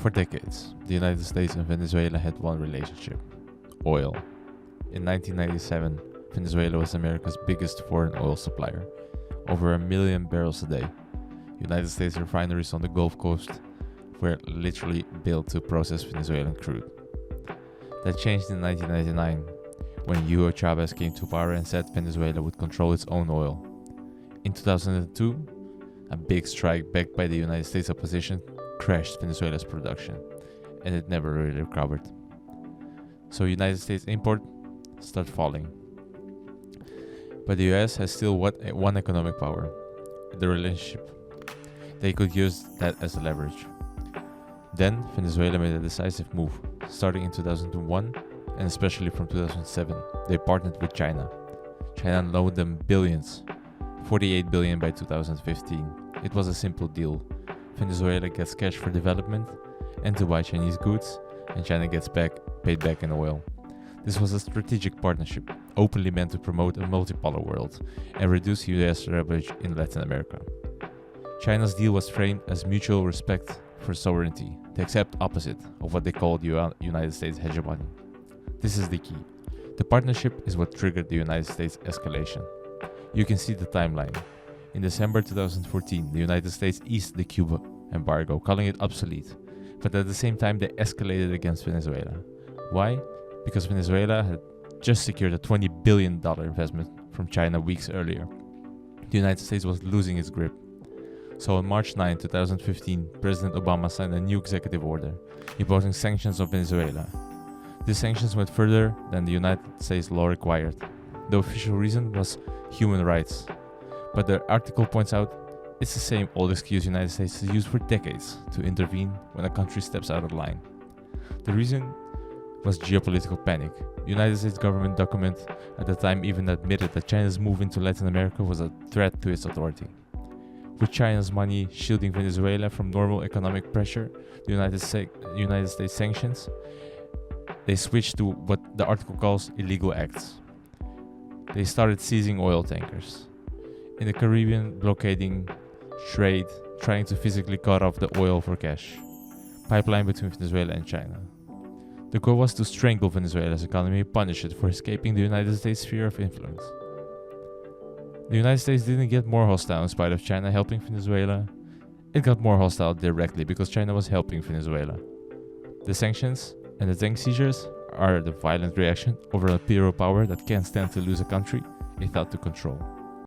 For decades, the United States and Venezuela had one relationship: oil. In 1997, Venezuela was America's biggest foreign oil supplier, over 1 million barrels a day. United States refineries on the Gulf Coast were literally built to process Venezuelan crude. That changed in 1999, when Hugo Chavez came to power and said Venezuela would control its own oil. In 2002, a big strike backed by the United States opposition crashed Venezuela's production, and it never really recovered. So United States import started falling. But the US has still one economic power: the relationship. They could use that as a leverage. Then Venezuela made a decisive move. Starting in 2001, and especially from 2007, they partnered with China. China loaned them billions, 48 billion by 2015. It was a simple deal. Venezuela gets cash for development and to buy Chinese goods, and China gets paid back in oil. This was a strategic partnership, openly meant to promote a multipolar world and reduce US leverage in Latin America. China's deal was framed as mutual respect for sovereignty, the exact opposite of what they called United States hegemony. This is the key. The partnership is what triggered the United States escalation. You can see the timeline. In December 2014, the United States eased the Cuba embargo, calling it obsolete. But at the same time, they escalated against Venezuela. Why? Because Venezuela had just secured a $20 billion investment from China weeks earlier. The United States was losing its grip. So on March 9, 2015, President Obama signed a new executive order imposing sanctions on Venezuela. These sanctions went further than the United States law required. The official reason was human rights. But the article points out it's the same old excuse the United States has used for decades to intervene when a country steps out of line. The reason was geopolitical panic. The United States government document at the time even admitted that China's move into Latin America was a threat to its authority. With China's money shielding Venezuela from normal economic pressure, the United States sanctions, they switched to what the article calls illegal acts. They started seizing oil tankers in the Caribbean, blockading trade, trying to physically cut off the oil for cash. Pipeline between Venezuela and China. The goal was to strangle Venezuela's economy and punish it for escaping the United States' sphere of influence. The United States didn't get more hostile in spite of China helping Venezuela. It got more hostile directly because China was helping Venezuela. The sanctions and the tank seizures are the violent reaction over a imperial power that can't stand to lose a country it thought to control.